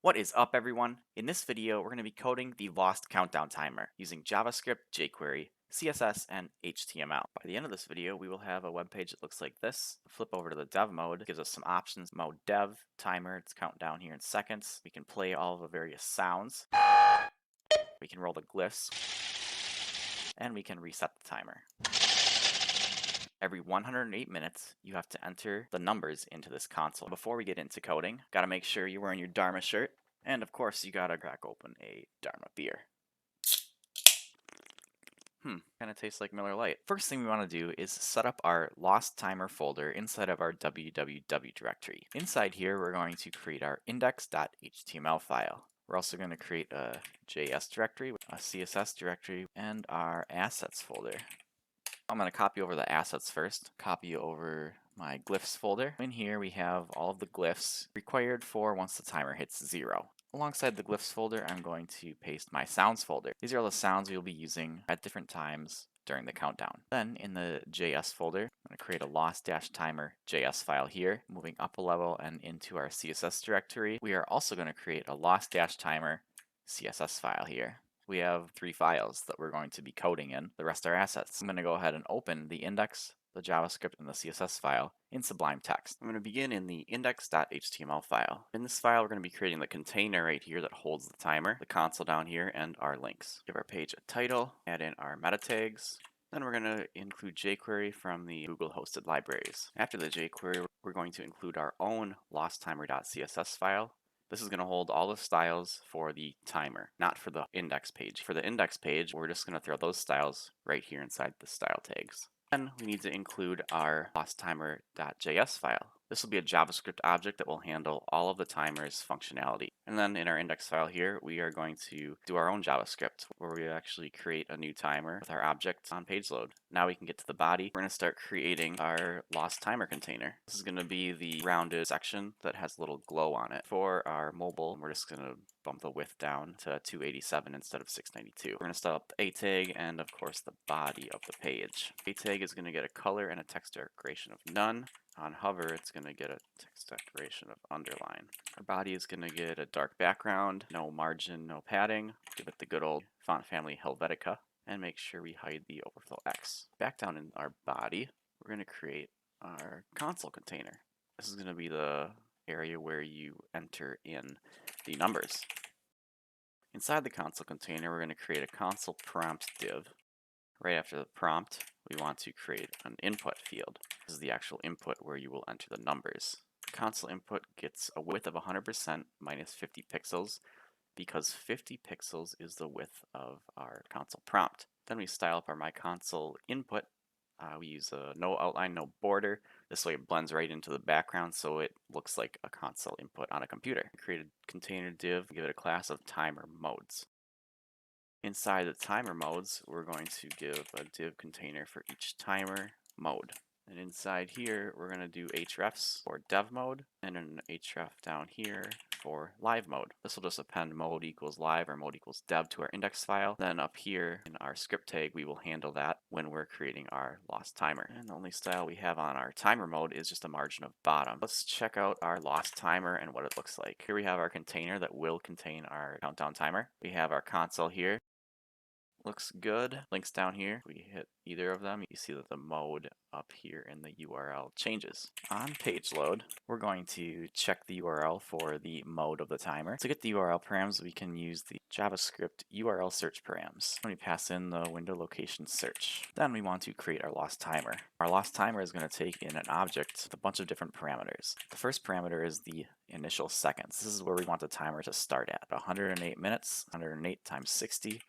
What is up, everyone? In this video, we're going to be coding the Lost Countdown Timer using JavaScript, jQuery, CSS, and HTML. By the end of this video, we will have a web page that looks like this. Flip over to the dev mode, gives us some options. Mode dev, timer, it's counting down here in seconds. We can play all of the various sounds. We can roll the glyphs, and we can reset the timer. Every 108 minutes, you have to enter the numbers into this console. Before we get into coding, gotta make sure you're wearing your Dharma shirt, and of course, you gotta crack open a Dharma beer. Kinda tastes like Miller Lite. First thing we wanna do is set up our lost timer folder inside of our www directory. Inside here, we're going to create our index.html file. We're also going to create a JS directory, a CSS directory, and our assets folder. I'm going to copy over the assets first, copy over my glyphs folder. In here we have all of the glyphs required for once the timer hits 0. Alongside the glyphs folder, I'm going to paste my sounds folder. These are all the sounds we'll be using at different times during the countdown. Then in the JS folder, I'm going to create a lost-timer JS file here. Moving up a level and into our CSS directory, we are also going to create a lost-timer CSS file here. We have 3 files that we're going to be coding in. The rest are assets. I'm going to go ahead and open the index, the JavaScript, and the CSS file in Sublime Text. I'm going to begin in the index.html file. In this file, we're going to be creating the container right here that holds the timer, the console down here, and our links. Give our page a title, add in our meta tags. Then we're going to include jQuery from the Google hosted libraries. After the jQuery, we're going to include our own losttimer.css file. This is going to hold all the styles for the timer, not for the index page. For the index page, we're just going to throw those styles right here inside the style tags. Then we need to include our losttimer.js file. This will be a JavaScript object that will handle all of the timer's functionality. And then in our index file here, we are going to do our own JavaScript where we actually create a new timer with our object on page load. Now we can get to the body. We're going to start creating our lost timer container. This is going to be the rounded section that has a little glow on it. For our mobile, we're just going to bump the width down to 287 instead of 692. We're going to set up the A tag and of course the body of the page. A tag is going to get a color and a text decoration of none. On hover, it's going to get a text decoration of underline. Our body is going to get a dark background, no margin, no padding. Give it the good old font family Helvetica, and make sure we hide the overflow X. Back down in our body, we're going to create our console container. This is going to be the area where you enter in the numbers. Inside the console container, we're going to create a console prompt div. Right after the prompt, we want to create an input field. This is the actual input where you will enter the numbers. The console input gets a width of 100% minus 50 pixels because 50 pixels is the width of our console prompt. Then we style up our my console input. We use a no outline, no border. This way it blends right into the background so it looks like a console input on a computer. Create a container div, give it a class of timer modes. Inside the timer modes, we're going to give a div container for each timer mode. And inside here, we're going to do hrefs for dev mode and an href down here for live mode. This will just append mode equals live or mode equals dev to our index file. Then up here in our script tag, we will handle that when we're creating our lost timer. And the only style we have on our timer mode is just a margin of bottom. Let's check out our lost timer and what it looks like. Here we have our container that will contain our countdown timer. We have our console here. Looks good. Links down here. We hit either of them. You see that the mode up here in the URL changes. On page load, we're going to check the URL for the mode of the timer. To get the URL params, we can use the JavaScript URL search params. When we pass in the window location search, then we want to create our lost timer. Our lost timer is going to take in an object with a bunch of different parameters. The first parameter is the initial seconds. This is where we want the timer to start at. 108 minutes, 108 times 60.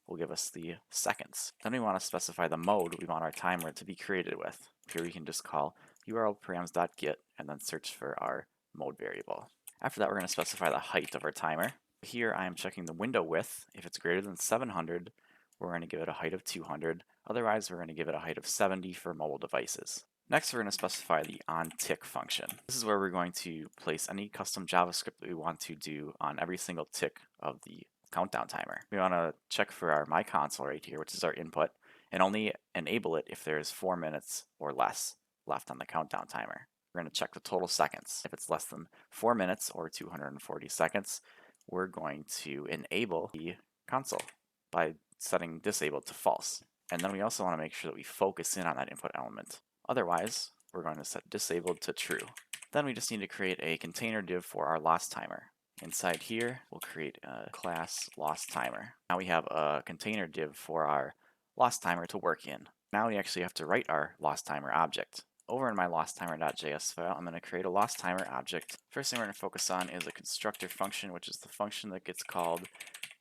Will give us the seconds. Then we want to specify the mode we want our timer to be created with. Here we can just call urlparams.get and then search for our mode variable. After that, we're going to specify the height of our timer. Here I am checking the window width. If it's greater than 700, we're going to give it a height of 200. Otherwise, we're going to give it a height of 70 for mobile devices. Next, we're going to specify the onTick function. This is where we're going to place any custom JavaScript that we want to do on every single tick of the countdown timer. We want to check for our my console right here, which is our input, and only enable it if there's 4 minutes or less left on the countdown timer. We're going to check the total seconds. If it's less than 4 minutes or 240 seconds, we're going to enable the console by setting disabled to false. And then we also want to make sure that we focus in on that input element. Otherwise, we're going to set disabled to true. Then we just need to create a container div for our lost timer. Inside here, we'll create a class lost timer. Now we have a container div for our lost timer to work in. Now we actually have to write our lost timer object. Over in my losttimer.js file, I'm going to create a lost timer object. First thing we're going to focus on is a constructor function, which is the function that gets called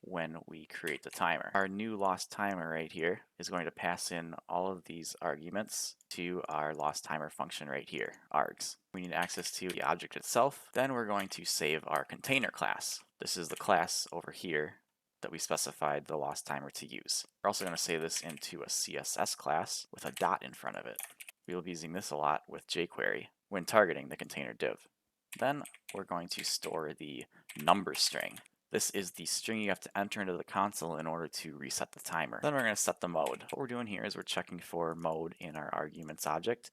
when we create the timer. Our new lost timer right here is going to pass in all of these arguments to our lost timer function right here, args. We need access to the object itself. Then we're going to save our container class. This is the class over here that we specified the lost timer to use. We're also going to save this into a CSS class with a dot in front of it. We will be using this a lot with jQuery when targeting the container div. Then we're going to store the number string. This is the string you have to enter into the console in order to reset the timer. Then we're going to set the mode. What we're doing here is we're checking for mode in our arguments object.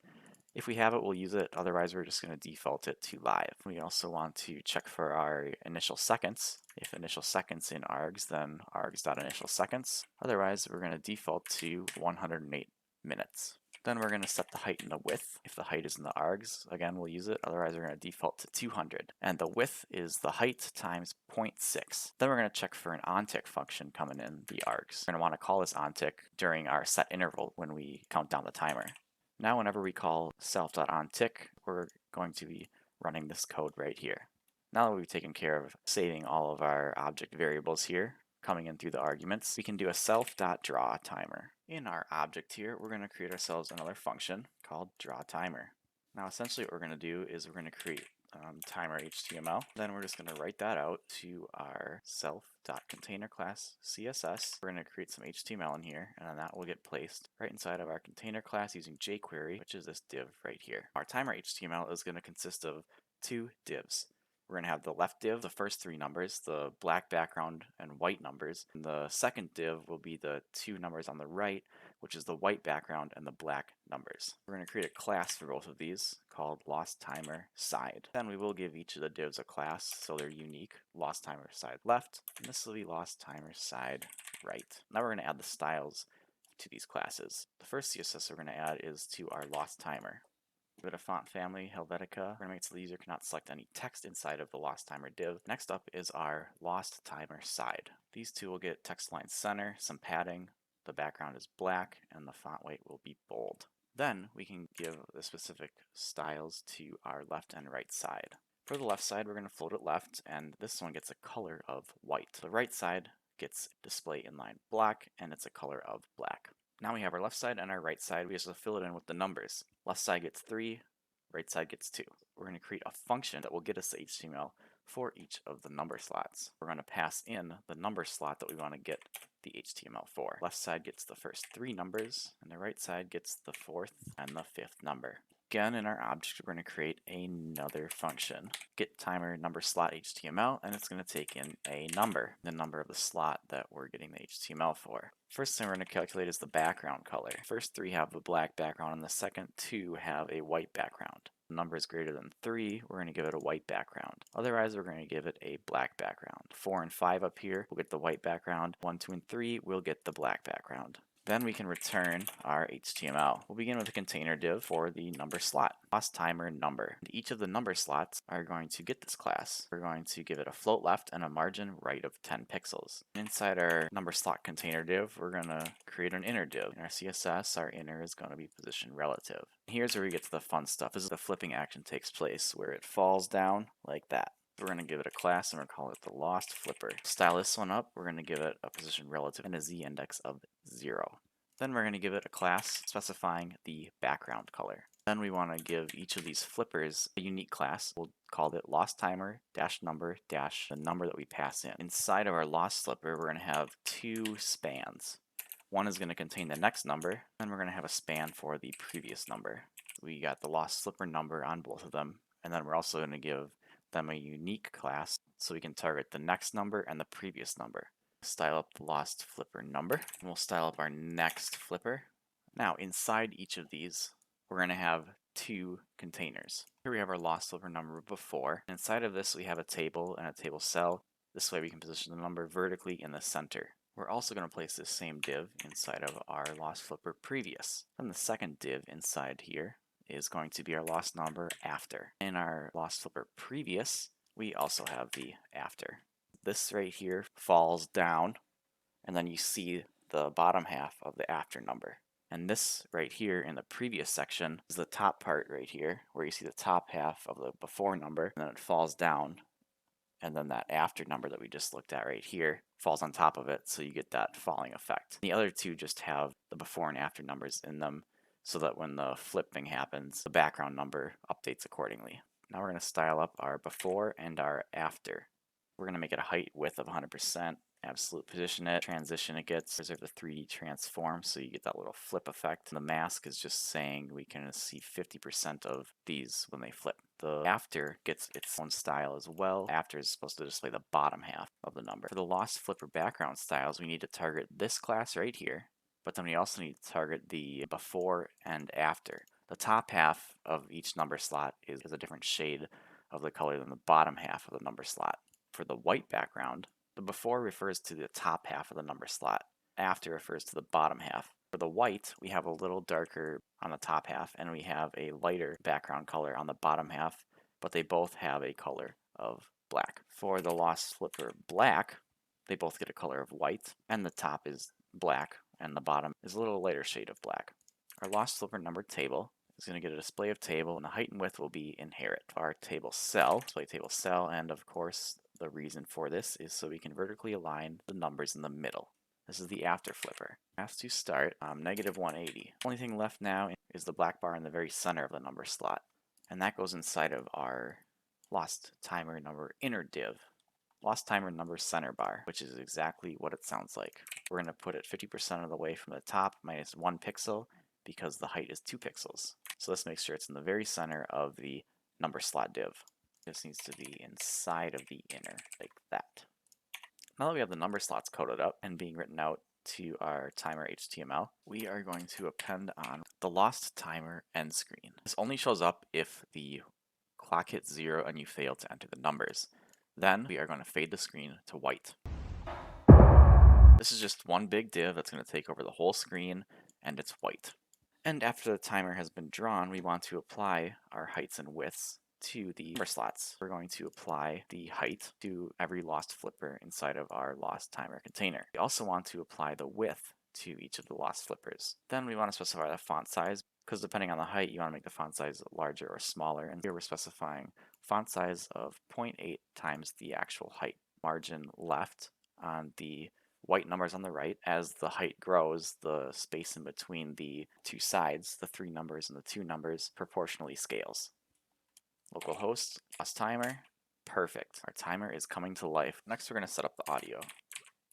If we have it, we'll use it. Otherwise, we're just going to default it to live. We also want to check for our initial seconds. If initial seconds in args, then args.initialSeconds. Otherwise, we're going to default to 108 minutes. Then we're going to set the height and the width. If the height is in the args, again, we'll use it. Otherwise, we're going to default to 200. And the width is the height times 0.6. Then we're going to check for an onTick function coming in the args. We're going to want to call this onTick during our set interval when we count down the timer. Now, whenever we call self.onTick, we're going to be running this code right here. Now that we've taken care of saving all of our object variables here, coming in through the arguments, we can do a self.drawTimer. In our object here, we're going to create ourselves another function called drawTimer. Now, essentially what we're going to do is we're going to create timer HTML. Then we're just going to write that out to our self.container class CSS. We're going to create some HTML in here, and then that will get placed right inside of our container class using jQuery, which is this div right here. Our timer HTML is going to consist of two divs. We're going to have the left div, the first three numbers, the black background and white numbers. And the second div will be the two numbers on the right, which is the white background and the black numbers. We're going to create a class for both of these called lostTimerSide. Then we will give each of the divs a class so they're unique. LostTimerSide left, and this will be lostTimerSide right. Now we're going to add the styles to these classes. The first CSS we're going to add is to our lost timer. Give it a font family, Helvetica. We're going to make it so the user cannot select any text inside of the lost timer div. Next up is our lost timer side. These two will get text line center, some padding, the background is black, and the font weight will be bold. Then we can give the specific styles to our left and right side. For the left side, we're going to float it left, and this one gets a color of white. The right side gets display inline black, and it's a color of black. Now we have our left side and our right side. We just have to fill it in with the numbers. Left side gets 3, right side gets 2. We're going to create a function that will get us the HTML for each of the number slots. We're going to pass in the number slot that we want to get the HTML for. Left side gets the first 3 numbers, and the right side gets the 4th and the 5th number. Again, in our object, we're going to create another function, getTimerNumberSlotHTML, and it's going to take in a number, the number of the slot that we're getting the HTML for. First thing we're going to calculate is the background color. First 3 have a black background, and the second 2 have a white background. The number is greater than 3, we're going to give it a white background. Otherwise, we're going to give it a black background. 4 and 5 up here will get the white background. 1, 2, and 3 will get the black background. Then we can return our HTML. We'll begin with a container div for the number slot, lostTimerNumber. Each of the number slots are going to get this class. We're going to give it a float left and a margin right of 10 pixels. Inside our number slot container div, we're going to create an inner div. In our CSS, our inner is going to be position relative. Here's where we get to the fun stuff. This is the flipping action takes place, where it falls down like that. We're going to give it a class and we're going to call it the lost flipper. Style this one up, we're going to give it a position relative and a z-index of 0. Then we're going to give it a class specifying the background color. Then we want to give each of these flippers a unique class. We'll call it lostTimer-number the number that we pass in. Inside of our lost flipper, we're going to have 2 spans. One is going to contain the next number, and we're going to have a span for the previous number. We got the lost flipper number on both of them, and then we're also going to give them a unique class so we can target the next number and the previous number. Style up the lost flipper number, and we'll style up our next flipper. Now inside each of these, we're going to have 2 containers. Here we have our lost flipper number before. Inside of this we have a table and a table cell. This way we can position the number vertically in the center. We're also going to place this same div inside of our lost flipper previous. Then the second div inside here is going to be our lost number after. In our lost flipper previous, we also have the after. This right here falls down, and then you see the bottom half of the after number. And this right here in the previous section is the top part right here, where you see the top half of the before number, and then it falls down, and then that after number that we just looked at right here falls on top of it, so you get that falling effect. The other two just have the before and after numbers in them, so that when the flipping happens, the background number updates accordingly. Now we're going to style up our before and our after. We're going to make it a height width of 100%, absolute position it, transition it gets, reserve the 3D transform so you get that little flip effect. And the mask is just saying we can see 50% of these when they flip. The after gets its own style as well. After is supposed to display the bottom half of the number. For the lost flipper background styles, we need to target this class right here, but then we also need to target the before and after. The top half of each number slot is a different shade of the color than the bottom half of the number slot. For the white background, the before refers to the top half of the number slot. After refers to the bottom half. For the white, we have a little darker on the top half, and we have a lighter background color on the bottom half, but they both have a color of black. For the lost flipper black, they both get a color of white, and the top is black, and the bottom is a little lighter shade of black. Our lost flipper number table is going to get a display of table, and the height and width will be inherit. Our table cell, display table cell, and of course the reason for this is so we can vertically align the numbers in the middle. This is the after flipper. Has to start -180. Only thing left now is the black bar in the very center of the number slot, and that goes inside of our lost timer number inner div. Lost timer number center bar, which is exactly what it sounds like. We're going to put it 50% of the way from the top, -1 pixel, because the height is 2 pixels. So this makes sure it's in the very center of the number slot div. This needs to be inside of the inner, like that. Now that we have the number slots coded up and being written out to our timer HTML, we are going to append on the lost timer end screen. This only shows up if the clock hits 0 and you fail to enter the numbers. Then we are going to fade the screen to white. This is just one big div that's going to take over the whole screen, and it's white. And after the timer has been drawn, we want to apply our heights and widths to the number slots. We're going to apply the height to every lost flipper inside of our lost timer container. We also want to apply the width to each of the lost flippers. Then we want to specify the font size, because depending on the height, you want to make the font size larger or smaller. And here we're specifying font size of 0.8 times the actual height. Margin left on the white numbers on the right. As the height grows, the space in between the two sides, the 3 numbers and the 2 numbers, proportionally scales. Localhost, lost timer, perfect. Our timer is coming to life. Next we're going to set up the audio.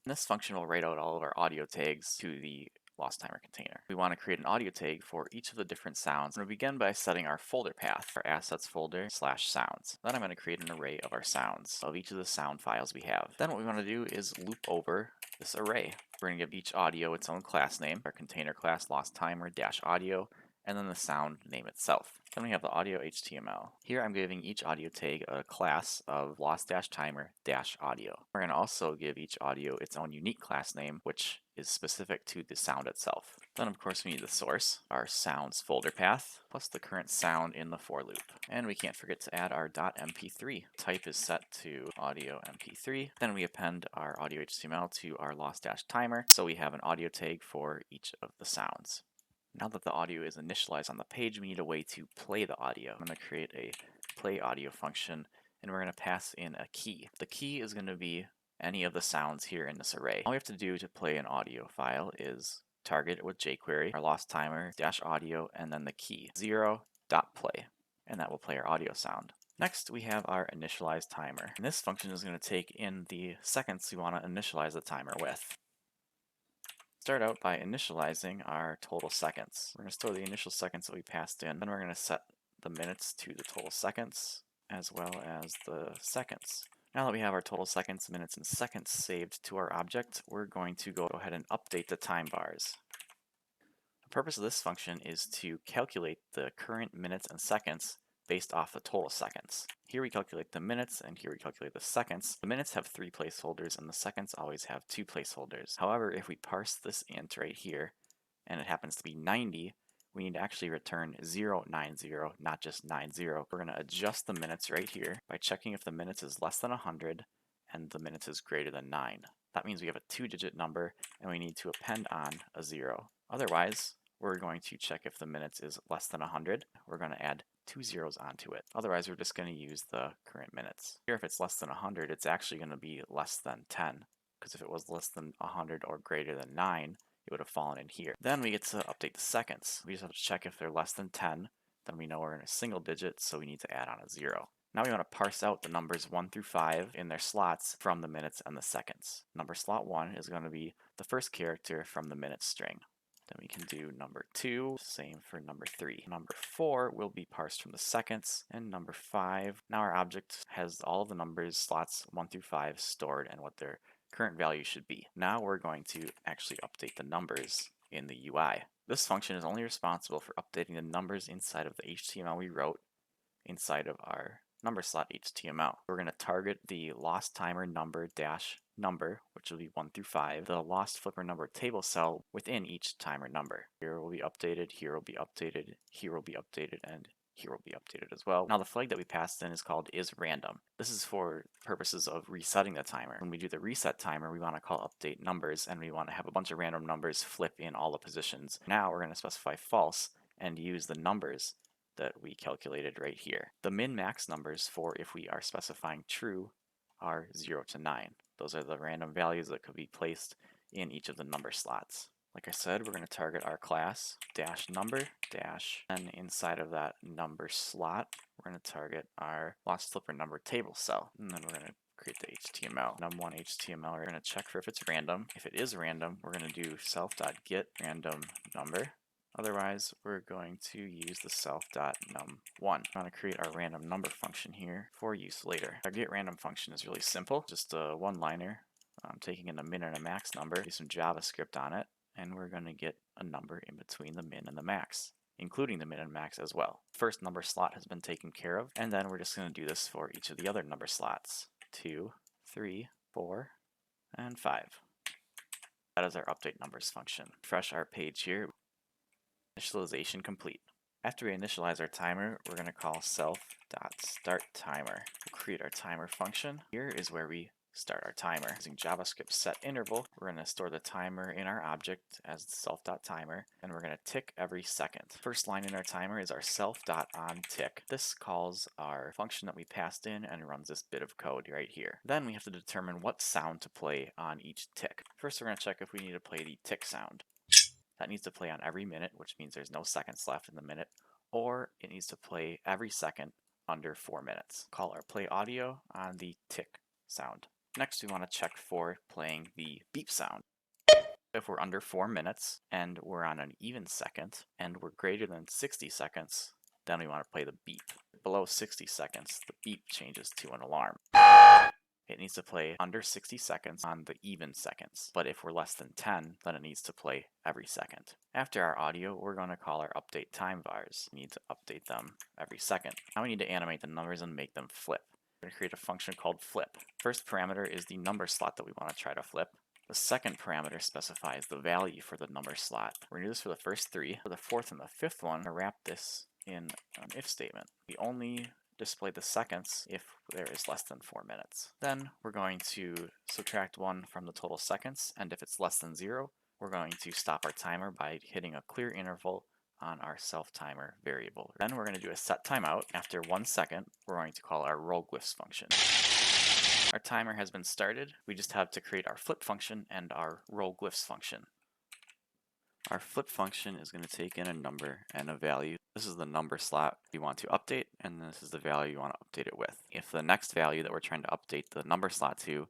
This function will write out all of our audio tags to the lost timer container. We want to create an audio tag for each of the different sounds. I'm going to begin by setting our folder path, our assets folder /sounds. Then I'm going to create an array of our sounds, of each of the sound files we have. Then what we want to do is loop over this array. We're going to give each audio its own class name, our container class lost timer -audio, and then the sound name itself. Then we have the audio HTML. Here I'm giving each audio tag a class of lost-timer-audio. We're going to also give each audio its own unique class name, which is specific to the sound itself. Then of course we need the source, our sounds folder path, plus the current sound in the for loop. And we can't forget to add our .mp3. Type is set to audio mp3. Then we append our audio HTML to our lost-timer, so we have an audio tag for each of the sounds. Now that the audio is initialized on the page, we need a way to play the audio. I'm going to create a play audio function, and we're going to pass in a key. The key is going to be any of the sounds here in this array. All we have to do to play an audio file is target it with jQuery, our lost timer -audio, and then the key 0.play, and that will play our audio sound. Next, we have our initialize timer. And this function is going to take in the seconds we want to initialize the timer with. Start out by initializing our total seconds. We're going to store the initial seconds that we passed in. Then we're going to set the minutes to the total seconds, as well as the seconds. Now that we have our total seconds, minutes, and seconds saved to our object, we're going to go ahead and update the time bars. The purpose of this function is to calculate the current minutes and seconds based off the total seconds. Here we calculate the minutes, and here we calculate the seconds. The minutes have 3 placeholders, and the seconds always have 2 placeholders. However, if we parse this int right here, and it happens to be 90, we need to actually return 090, not just 90. We're going to adjust the minutes right here by checking if the minutes is less than 100 and the minutes is greater than 9. That means we have a 2-digit number and we need to append on a 0. Otherwise, we're going to check if the minutes is less than 100. We're going to add 2 zeros onto it. Otherwise, we're just going to use the current minutes. Here, if it's less than 100, it's actually going to be less than 10, because if it was less than 100 or greater than 9, it would have fallen in here. Then we get to update the seconds. We just have to check if they're less than 10. Then we know we're in a single digit, so we need to add on a 0. Now we want to parse out the numbers 1 through 5 in their slots from the minutes and the seconds. Number slot 1 is going to be the first character from the minutes string. Then we can do number 2, same for number 3. Number 4 will be parsed from the seconds, and number 5. Now our object has all of the numbers, slots 1 through 5 stored and what their current value should be. Now we're going to actually update the numbers in the UI. This function is only responsible for updating the numbers inside of the HTML we wrote inside of our number slot HTML. We're going to target the lost timer number dash number, which will be 1 through 5, the lost flipper number table cell within each timer number. Here will be updated, here will be updated, here will be updated, and here will be updated as well. Now the flag that we passed in is called isRandom. This is for purposes of resetting the timer. When we do the reset timer, we want to call update numbers, and we want to have a bunch of random numbers flip in all the positions. Now we're going to specify false and use the numbers that we calculated right here. The min-max numbers for if we are specifying true are 0 to 9. Those are the random values that could be placed in each of the number slots. Like I said, we're going to target our class dash number dash, and inside of that number slot, we're going to target our lost flipper number table cell, and then we're going to create the HTML. Num1 HTML, we're going to check for if it's random. If it is random, we're going to do self.get random number. Otherwise, we're going to use the self.num1. I'm going to create our random number function here for use later. Our getRandom function is really simple, just a one-liner. I'm taking in a min and a max number, do some JavaScript on it, and we're going to get a number in between the min and the max, including the min and max as well. First number slot has been taken care of, and then we're just going to do this for each of the other number slots. 2, 3, 4, and 5. That is our update numbers function. Refresh our page here. Initialization complete. After we initialize our timer, we're going to call self.startTimer. We'll create our timer function. Here is where we start our timer. Using JavaScript set interval, we're going to store the timer in our object as self.timer, and we're going to tick every second. First line in our timer is our self.onTick. This calls our function that we passed in and runs this bit of code right here. Then we have to determine what sound to play on each tick. First, we're going to check if we need to play the tick sound. That needs to play on every minute, which means there's no seconds left in the minute, or it needs to play every second under 4 minutes. Call our play audio on the tick sound. Next, we want to check for playing the beep sound. If we're under 4 minutes and we're on an even second and we're greater than 60 seconds, then we want to play the beep. Below 60 seconds, the beep changes to an alarm. It needs to play under 60 seconds on the even seconds, but if we're less than 10, then it needs to play every second. After our audio, we're going to call our update time vars. We need to update them every second. Now we need to animate the numbers and make them flip. We're going to create a function called flip. First parameter is the number slot that we want to try to flip. The second parameter specifies the value for the number slot. We're going to do this for the first 3. For the fourth and the fifth one, we're going to wrap this in an if statement. We only display the seconds if there is less than 4 minutes. Then we're going to subtract 1 from the total seconds, and if it's less than 0, we're going to stop our timer by hitting a clear interval on our self-timer variable. Then we're going to do a set timeout. After 1 second, we're going to call our rollglyphs function. Our timer has been started. We just have to create our flip function and our rollglyphs function. Our flip function is going to take in a number and a value. This is the number slot we want to update, and this is the value you want to update it with. If the next value that we're trying to update the number slot to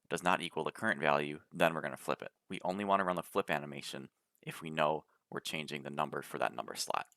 does not equal the current value, then we're going to flip it. We only want to run the flip animation if we know we're changing the number for that number slot.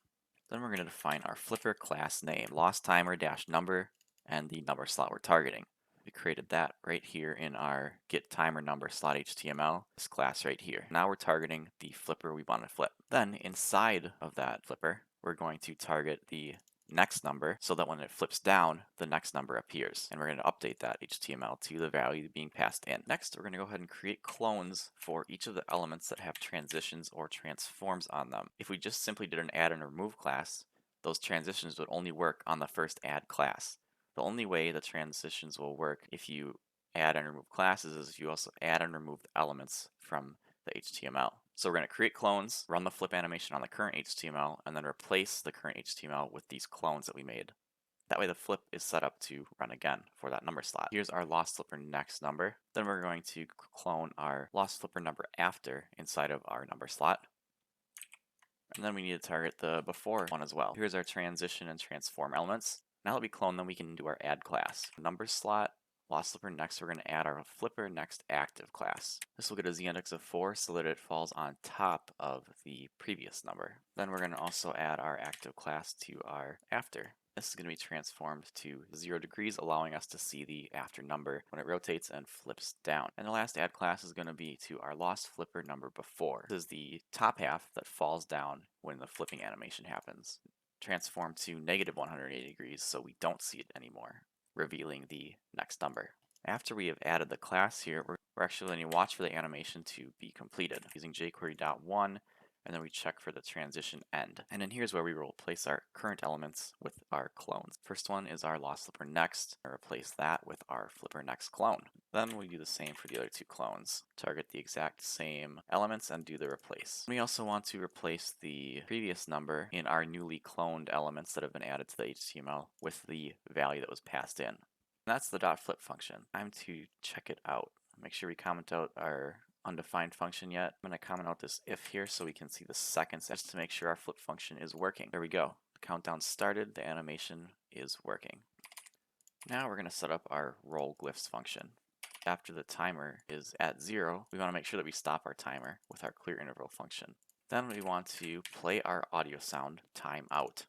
Then we're going to define our flipper class name, lost timer dash number, and the number slot we're targeting. We created that right here in our get timer number slot HTML, this class right here. Now we're targeting the flipper we want to flip. Then inside of that flipper, we're going to target the next number so that when it flips down, the next number appears. And we're going to update that HTML to the value being passed in. Next, we're going to go ahead and create clones for each of the elements that have transitions or transforms on them. If we just simply did an add and remove class, those transitions would only work on the first add class. The only way the transitions will work if you add and remove classes is if you also add and remove the elements from the HTML. So we're going to create clones, run the flip animation on the current HTML, and then replace the current HTML with these clones that we made. That way the flip is set up to run again for that number slot. Here's our lost flipper next number. Then we're going to clone our lost flipper number after inside of our number slot. And then we need to target the before one as well. Here's our transition and transform elements. Now that we clone them, we can do our add class. Number slot, lost flipper next, we're going to add our flipper next active class. This will get a z-index of 4 so that it falls on top of the previous number. Then we're going to also add our active class to our after. This is going to be transformed to 0 degrees, allowing us to see the after number when it rotates and flips down. And the last add class is going to be to our lost flipper number before. This is the top half that falls down when the flipping animation happens. Transform to negative 180 degrees so we don't see it anymore, revealing the next number. After we have added the class here, we're actually going to watch for the animation to be completed using jQuery.one, and then we check for the transition end. And then here's where we will replace our current elements with our clones. First one is our lost flipper next, and replace that with our flipper next clone. Then we do the same for the other two clones. Target the exact same elements and do the replace. We also want to replace the previous number in our newly cloned elements that have been added to the HTML with the value that was passed in. And that's the .flip function. Time to check it out. Make sure we comment out our undefined function yet. I'm going to comment out this if here so we can see the seconds just to make sure our flip function is working. There we go. The countdown started, the animation is working. Now we're going to set up our roll glyphs function. After the timer is at 0, we want to make sure that we stop our timer with our clear interval function. Then we want to play our audio sound timeout.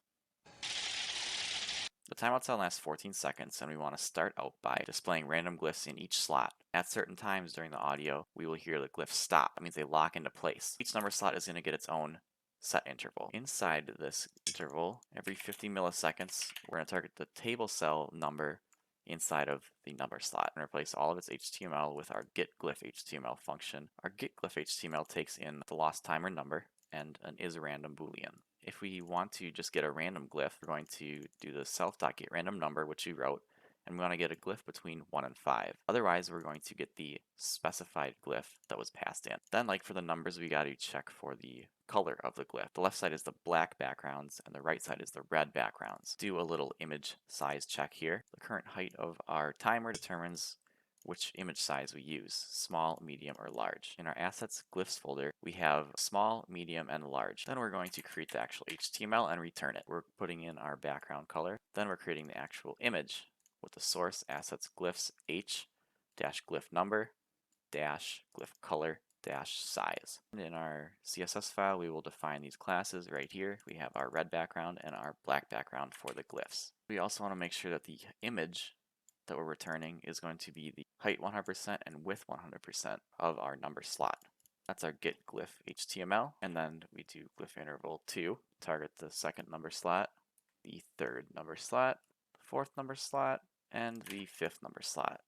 The timeout sound lasts 14 seconds, and we want to start out by displaying random glyphs in each slot. At certain times during the audio, we will hear the glyphs stop. That means they lock into place. Each number slot is going to get its own set interval. Inside this interval, every 50 milliseconds, we're going to target the table cell number inside of the number slot and replace all of its HTML with our getGlyphHTML function. Our getGlyphHTML takes in the lost timer number and an isRandom boolean. If we want to just get a random glyph, we're going to do the self.getRandomNumber, which we wrote, and we want to get a glyph between 1 and 5. Otherwise, we're going to get the specified glyph that was passed in. Then, like for the numbers, we got to check for the color of the glyph. The left side is the black backgrounds, and the right side is the red backgrounds. Do a little image size check here. The current height of our timer determines which image size we use, small, medium, or large. In our assets glyphs folder, we have small, medium, and large. Then we're going to create the actual HTML and return it. We're putting in our background color. Then we're creating the actual image with the source assets glyphs h dash glyph number dash glyph color dash size. And in our CSS file, we will define these classes right here. We have our red background and our black background for the glyphs. We also want to make sure that the image that we're returning is going to be the height 100% and width 100% of our number slot. That's our get glyph HTML, and then we do glyph interval 2, target the second number slot, the third number slot, the fourth number slot, and the fifth number slot.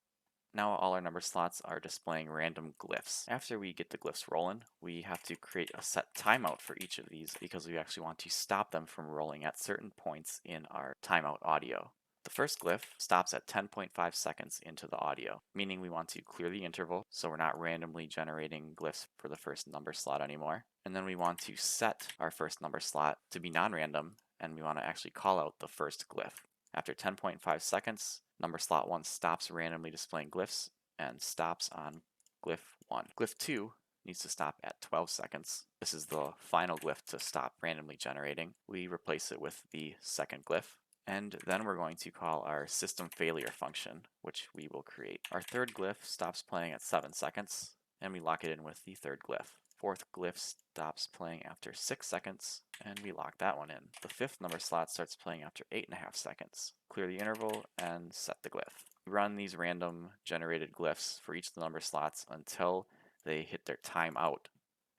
Now all our number slots are displaying random glyphs. After we get the glyphs rolling, we have to create a set timeout for each of these because we actually want to stop them from rolling at certain points in our timeout audio. The first glyph stops at 10.5 seconds into the audio, meaning we want to clear the interval so we're not randomly generating glyphs for the first number slot anymore. And then we want to set our first number slot to be non-random, and we want to actually call out the first glyph. After 10.5 seconds, number slot 1 stops randomly displaying glyphs and stops on glyph 1. Glyph 2 needs to stop at 12 seconds. This is the final glyph to stop randomly generating. We replace it with the second glyph. And then we're going to call our system failure function, which we will create. Our third glyph stops playing at 7 seconds, and we lock it in with the third glyph. Fourth glyph stops playing after 6 seconds, and we lock that one in. The fifth number slot starts playing after 8.5 seconds. Clear the interval and set the glyph. We run these random generated glyphs for each of the number slots until they hit their timeout.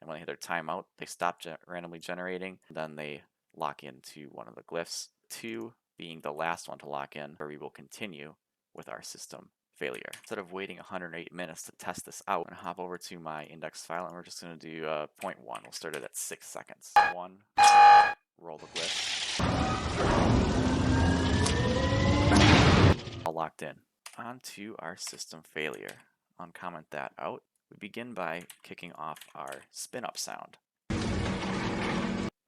And when they hit their timeout, they stop randomly generating, then they lock into one of the glyphs. 2 being the last one to lock in, where we will continue with our system failure. Instead of waiting 108 minutes to test this out, I'm going to hop over to my index file and we're just going to do 0.1. We'll start it at 6 seconds. 1, roll the glyph. All locked in. On to our system failure. Uncomment that out. We begin by kicking off our spin up sound.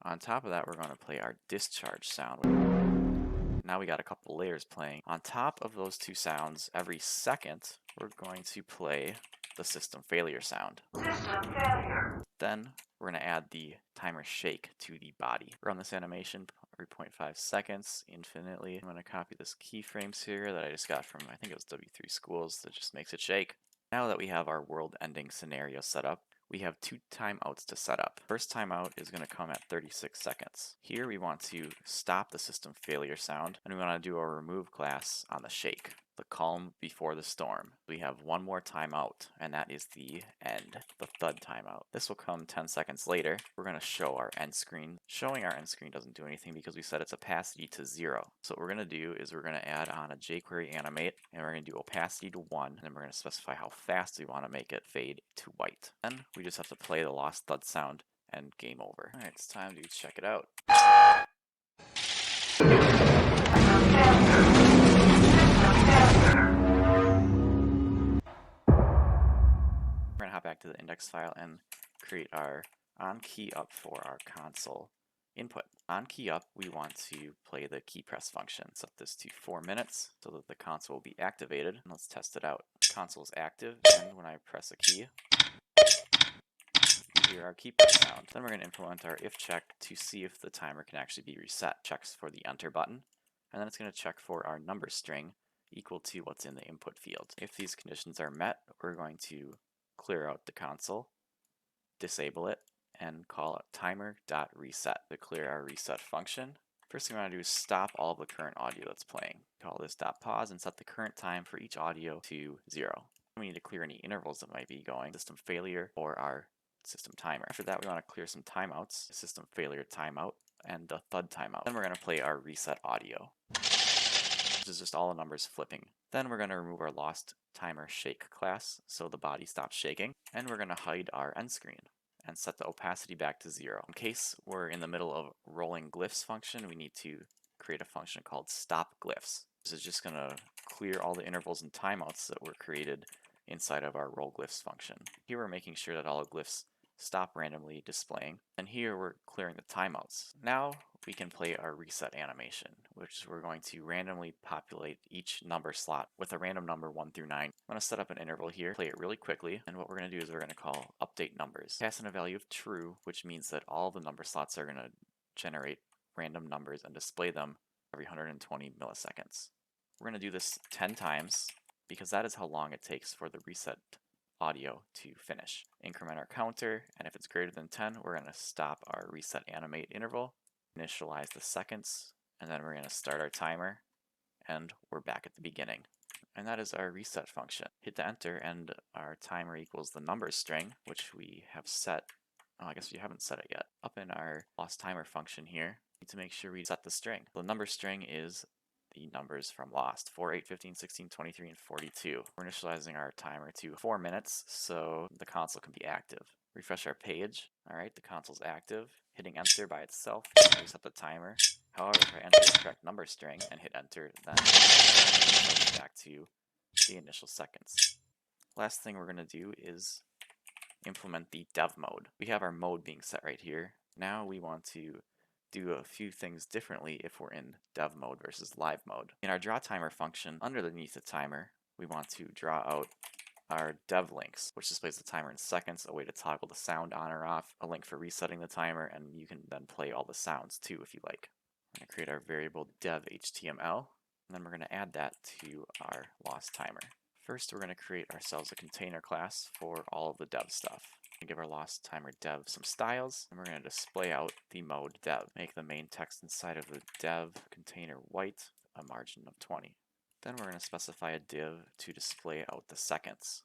On top of that, we're going to play our discharge sound. Now we got a couple layers playing. On top of those two sounds, every second, we're going to play the system failure sound. System failure. Then we're going to add the timer shake to the body. Run this animation every 0.5 seconds infinitely. I'm going to copy this keyframes here that I just got from, I think it was W3 Schools, that just makes it shake. Now that we have our world-ending scenario set up, we have 2 timeouts to set up. First timeout is going to come at 36 seconds. Here we want to stop the system failure sound, and we want to do a remove class on the shake, the calm before the storm. We have one more timeout, and that is the end, the thud timeout. This will come 10 seconds later. We're going to show our end screen. Showing our end screen doesn't do anything because we set its opacity to 0. So what we're going to do is we're going to add on a jQuery animate, and we're going to do opacity to 1, and then we're going to specify how fast we want to make it fade to white. Then we just have to play the lost thud sound and game over. Alright, it's time to check it out. We're going to hop back to the index file and create our onKeyUp for our console input. On key up, we want to play the key press function. Set this to 4 minutes so that the console will be activated. And let's test it out. Console is active, and when I press a key, hear our key press sound. Then we're going to implement our if check to see if the timer can actually be reset. Checks for the enter button, and then it's going to check for our number string equal to what's in the input field. If these conditions are met, we're going to clear out the console, disable it, and call it timer.reset to clear our reset function. First thing we want to do is stop all of the current audio that's playing. Call this .pause and set the current time for each audio to 0. We need to clear any intervals that might be going, system failure or our system timer. After that, we want to clear some timeouts, system failure timeout and the thud timeout. Then we're going to play our reset audio, which is just all the numbers flipping. Then we're going to remove our lost timer shake class so the body stops shaking, and we're going to hide our end screen and set the opacity back to 0. In case we're in the middle of rolling glyphs function, we need to create a function called stop glyphs. This is just going to clear all the intervals and timeouts that were created inside of our roll glyphs function. Here we're making sure that all the glyphs stop randomly displaying, and here we're clearing the timeouts. Now we can play our reset animation, which we're going to randomly populate each number slot with a random number 1 through 9. I'm going to set up an interval here, play it really quickly, and what we're going to do is we're going to call update numbers. Pass in a value of true, which means that all the number slots are going to generate random numbers and display them every 120 milliseconds. We're going to do this 10 times because that is how long it takes for the reset audio to finish. Increment our counter, and if it's greater than 10, we're going to stop our reset animate interval, initialize the seconds, and then we're going to start our timer, and we're back at the beginning. And that is our reset function. Hit the enter, and our timer equals the number string, which we have set. Oh, I guess we haven't set it yet. Up in our lost timer function here, we need to make sure we set the string. The number string is the numbers from Lost, 4, 8, 15, 16, 23, and 42. We're initializing our timer to 4 minutes so the console can be active. Refresh our page. Alright, the console's active. Hitting enter by itself reset the timer. However, if I enter the correct number string and hit enter, then it's back to the initial seconds. Last thing we're going to do is implement the dev mode. We have our mode being set right here. Now we want to do a few things differently if we're in dev mode versus live mode. In our draw timer function, underneath the timer, we want to draw out our dev links, which displays the timer in seconds, a way to toggle the sound on or off, a link for resetting the timer, and you can then play all the sounds too if you like. We're going to create our variable dev HTML, and then we're going to add that to our lost timer. First, we're going to create ourselves a container class for all of the dev stuff. And give our lost timer dev some styles, and we're going to display out the mode dev. Make the main text inside of the dev container white, a margin of 20. Then we're going to specify a div to display out the seconds.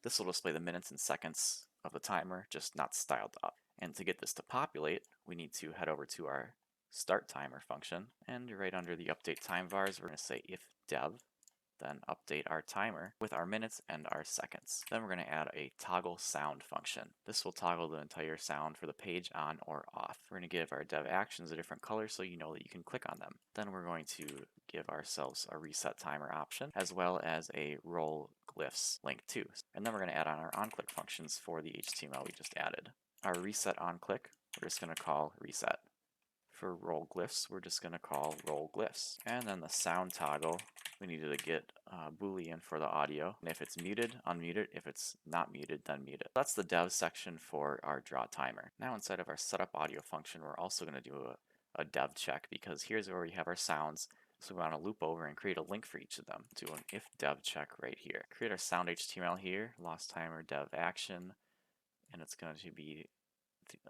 This will display the minutes and seconds of the timer, just not styled up. And to get this to populate, we need to head over to our start timer function, and right under the update time vars, we're going to say if dev, then update our timer with our minutes and our seconds. Then we're going to add a toggle sound function. This will toggle the entire sound for the page on or off. We're going to give our dev actions a different color so you know that you can click on them. Then we're going to give ourselves a reset timer option as well as a roll glyphs link too. And then we're going to add on our onClick functions for the HTML we just added. Our reset onClick, we're just going to call reset. For roll glyphs, we're just going to call roll glyphs. And then the sound toggle, we needed to get Boolean for the audio. And if it's muted, unmute it. If it's not muted, then mute it. That's the dev section for our draw timer. Now inside of our setup audio function, we're also going to do a dev check because here's where we have our sounds. So we want to loop over and create a link for each of them. Do an if dev check right here. Create our sound HTML here, lost timer dev action, and it's going to be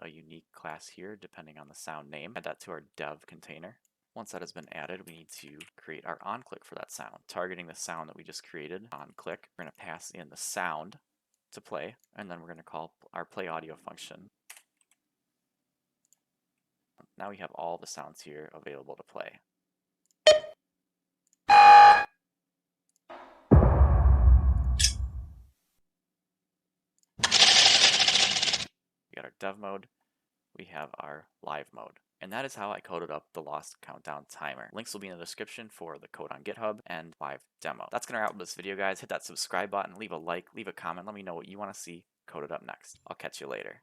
a unique class here depending on the sound name. Add that to our dev container. Once that has been added, we need to create our onClick for that sound. Targeting the sound that we just created, onClick, we're going to pass in the sound to play, and then we're going to call our play audio function. Now we have all the sounds here available to play. We got our dev mode, we have our live mode. And that is how I coded up the Lost Countdown timer. Links will be in the description for the code on GitHub and live demo. That's going to wrap up this video, guys. Hit that subscribe button, leave a like, leave a comment. Let me know what you want to see coded up next. I'll catch you later.